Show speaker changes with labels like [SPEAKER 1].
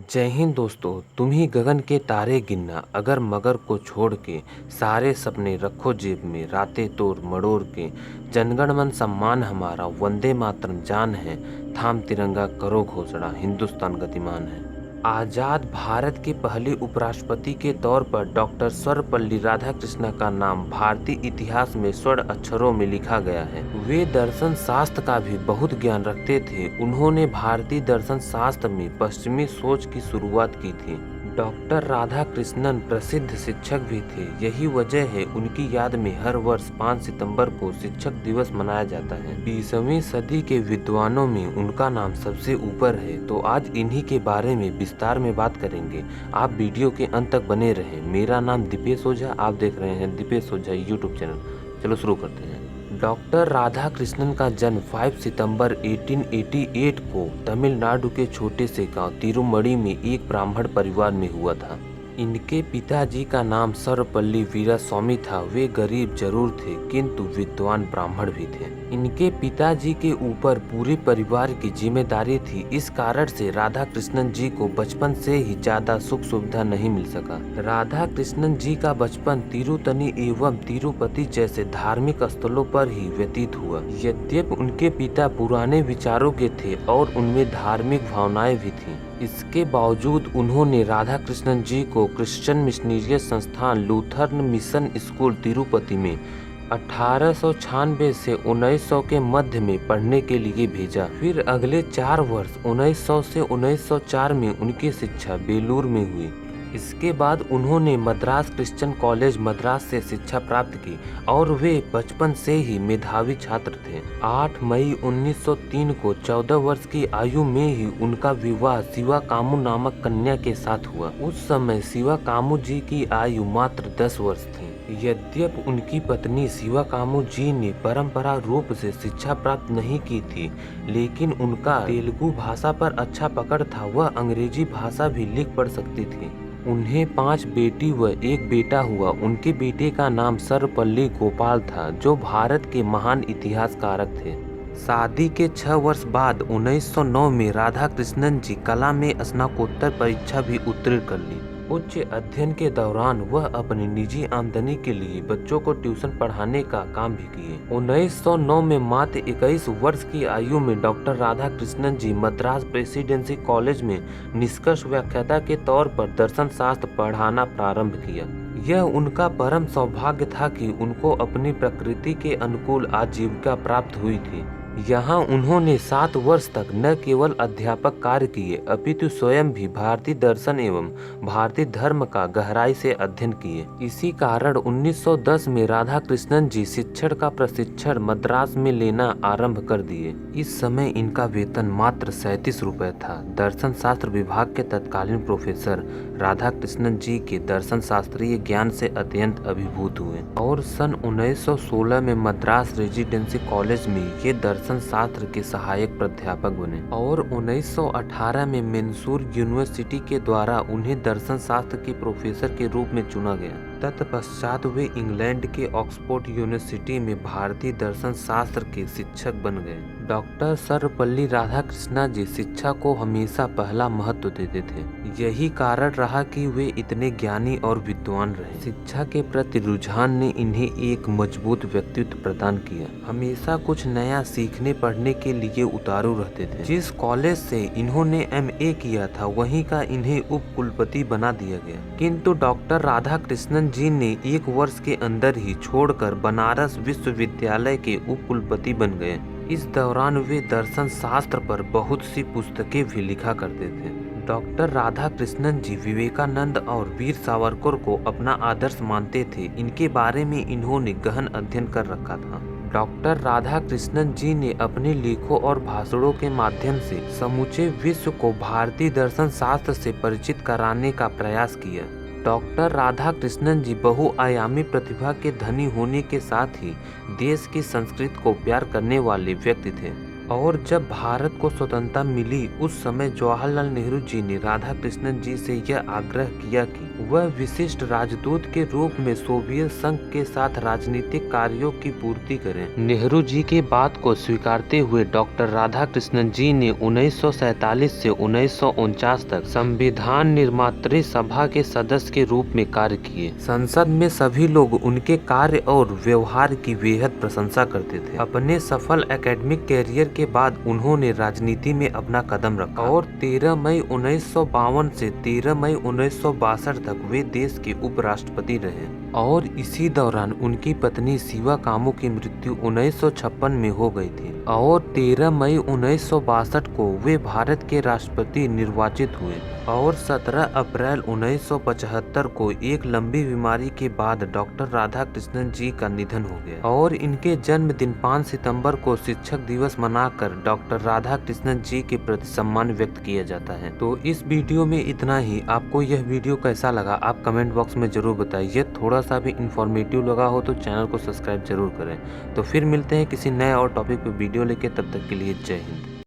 [SPEAKER 1] जय हिंद दोस्तों। तुम ही गगन के तारे गिनना, अगर मगर को छोड़ के सारे सपने रखो जेब में, रातें तोड़ मड़ोड़ के। जनगण मन सम्मान हमारा, वंदे मातरम जान है, थाम तिरंगा करो घोषणा, हिंदुस्तान गतिमान है। आज़ाद भारत के पहले उपराष्ट्रपति के तौर पर डॉक्टर सर्वपल्ली राधाकृष्णन का नाम भारतीय इतिहास में स्वर्ण अक्षरों में लिखा गया है। वे दर्शन शास्त्र का भी बहुत ज्ञान रखते थे। उन्होंने भारतीय दर्शन शास्त्र में पश्चिमी सोच की शुरुआत की थी। डॉक्टर राधाकृष्णन प्रसिद्ध शिक्षक भी थे। यही वजह है उनकी याद में हर वर्ष 5 सितंबर को शिक्षक दिवस मनाया जाता है। 20वीं सदी के विद्वानों में उनका नाम सबसे ऊपर है। तो आज इन्हीं के बारे में विस्तार में बात करेंगे। आप वीडियो के अंत तक बने रहें। मेरा नाम दीपेश ओझा, आप देख रहे हैं दीपेश ओझा यूट्यूब चैनल। चलो शुरू करते हैं। डॉक्टर राधाकृष्णन का जन्म 5 सितंबर 1888 को तमिलनाडु के छोटे से गांव तिरुमड़ी में एक ब्राह्मण परिवार में हुआ था। इनके पिताजी का नाम सर्वपल्ली वीरास्वामी था। वे गरीब जरूर थे किंतु विद्वान ब्राह्मण भी थे। इनके पिताजी के ऊपर पूरे परिवार की जिम्मेदारी थी। इस कारण से राधा कृष्णन जी को बचपन से ही ज्यादा सुख सुविधा नहीं मिल सका। राधा कृष्णन जी का बचपन तिरुतनी एवं तिरुपति जैसे धार्मिक स्थलों पर ही व्यतीत हुआ। यद्यपि उनके पिता पुराने विचारों के थे और उनमें धार्मिक भावनाएं भी थीं, इसके बावजूद उन्होंने राधा कृष्णन जी को क्रिश्चियन मिशनरी संस्थान लूथरन मिशन स्कूल तिरुपति में 1896 से 1900 के मध्य में पढ़ने के लिए भेजा। फिर अगले 4 वर्ष 1900 से 1904 में उनकी शिक्षा बेलूर में हुई। इसके बाद उन्होंने मद्रास क्रिश्चियन कॉलेज मद्रास से शिक्षा प्राप्त की और वे बचपन से ही मेधावी छात्र थे। 8 मई 1903 को 14 वर्ष की आयु में ही उनका विवाह शिवा कामू नामक कन्या के साथ हुआ। उस समय शिवा कामू जी की आयु मात्र 10 वर्ष थी। यद्यपि उनकी पत्नी शिवा कामू जी ने परंपरा रूप से शिक्षा प्राप्त नहीं की थी, लेकिन उनका तेलुगु भाषा पर अच्छा पकड़ था। वह अंग्रेजी भाषा भी लिख पढ़ सकती थी। उन्हें 5 बेटी व 1 बेटा हुआ। उनके बेटे का नाम सर्वपल्ली गोपाल था, जो भारत के महान इतिहासकारक थे। शादी के 6 वर्ष बाद 1909 में राधा कृष्णन जी कला में स्नातकोत्तर परीक्षा भी उत्तीर्ण कर ली। उच्च अध्ययन के दौरान वह अपनी निजी आमदनी के लिए बच्चों को ट्यूशन पढ़ाने का काम भी किए। 1909 में मात्र 21 वर्ष की आयु में डॉक्टर राधा कृष्णन जी मद्रास प्रेसिडेंसी कॉलेज में निष्कर्ष व्याख्याता के तौर पर दर्शन शास्त्र पढ़ाना प्रारंभ किया। यह उनका परम सौभाग्य था कि उनको अपनी प्रकृति के अनुकूल आजीविका प्राप्त हुई थी। यहाँ उन्होंने 7 वर्ष तक न केवल अध्यापक कार्य किए, अपितु स्वयं भी भारतीय दर्शन एवं भारतीय धर्म का गहराई से अध्ययन किए। इसी कारण 1910 में राधा कृष्णन जी शिक्षण का प्रशिक्षण मद्रास में लेना आरंभ कर दिए। इस समय इनका वेतन मात्र 37 रुपए था। दर्शन शास्त्र विभाग के तत्कालीन प्रोफेसर राधा कृष्णन जी के दर्शन शास्त्रीय ज्ञान से अत्यंत अभिभूत हुए और सन 1916 में मद्रास रेजिडेंसी कॉलेज में ये दर्शन शास्त्र के सहायक प्राध्यापक बने और 1918 में मैसूर यूनिवर्सिटी के द्वारा उन्हें दर्शन शास्त्र के प्रोफेसर के रूप में चुना गया। तत्पश्चात वे इंग्लैंड के ऑक्सफोर्ड यूनिवर्सिटी में भारतीय दर्शन शास्त्र के शिक्षक बन गए। डॉक्टर सर्वपल्ली राधाकृष्णन जी शिक्षा को हमेशा पहला महत्व देते थे। यही कारण रहा कि वे इतने ज्ञानी और विद्वान रहे। शिक्षा के प्रति रुझान ने इन्हें एक मजबूत व्यक्तित्व प्रदान किया। हमेशा कुछ नया सीखने पढ़ने के लिए उतारू रहते थे। जिस कॉलेज से इन्होंने MA किया था वहीं का इन्हें उप कुलपति बना दिया गया, किंतु डॉक्टर राधाकृष्णन जी ने 1 वर्ष के अंदर ही छोड़कर बनारस विश्वविद्यालय के उप कुलपति बन गए। इस दौरान वे दर्शन शास्त्र पर बहुत सी पुस्तकें भी लिखा करते थे। डॉक्टर राधा कृष्णन जी विवेकानंद और वीर सावरकर को अपना आदर्श मानते थे। इनके बारे में इन्होंने गहन अध्ययन कर रखा था। डॉक्टर राधा कृष्णन जी ने अपने लेखों और भाषणों के माध्यम से समूचे विश्व को भारतीय दर्शन शास्त्र से परिचित कराने का प्रयास किया। डॉक्टर राधा कृष्णन जी बहुआयामी प्रतिभा के धनी होने के साथ ही देश की संस्कृति को प्यार करने वाले व्यक्ति थे। और जब भारत को स्वतंत्रता मिली उस समय जवाहरलाल नेहरू जी ने राधा कृष्णन जी से यह आग्रह किया कि वह विशिष्ट राजदूत के रूप में सोवियत संघ के साथ राजनीतिक कार्यों की पूर्ति करें। नेहरू जी के बात को स्वीकारते हुए डॉक्टर राधा कृष्णन जी ने 1947 से 1949 तक संविधान निर्मात्री सभा के सदस्य के रूप में कार्य किए। संसद में सभी लोग उनके कार्य और व्यवहार की बेहद प्रशंसा करते थे। अपने सफल एकेडमिक कैरियर के बाद उन्होंने राजनीति में अपना कदम रखा और 13 मई 1952 से 13 मई 1962 तक वे देश के उपराष्ट्रपति रहे और इसी दौरान उनकी पत्नी शिवा कामू की मृत्यु 1956 में हो गई थी और 13 मई 1962 को वे भारत के राष्ट्रपति निर्वाचित हुए और 17 अप्रैल 1975 को एक लंबी बीमारी के बाद डॉक्टर राधा कृष्णन जी का निधन हो गया और इनके जन्मदिन 5 सितंबर को शिक्षक दिवस मनाकर डॉक्टर राधा कृष्णन जी के प्रति सम्मान व्यक्त किया जाता है। तो इस वीडियो में इतना ही। आपको यह वीडियो कैसा लगा आप कमेंट बॉक्स में जरूर बताइए। थोड़ा सा भी इंफॉर्मेटिव लगा हो तो चैनल को सब्सक्राइब जरूर करें। तो फिर मिलते हैं किसी नए और टॉपिक पे वीडियो लेके, तब तक के लिए जय हिंद।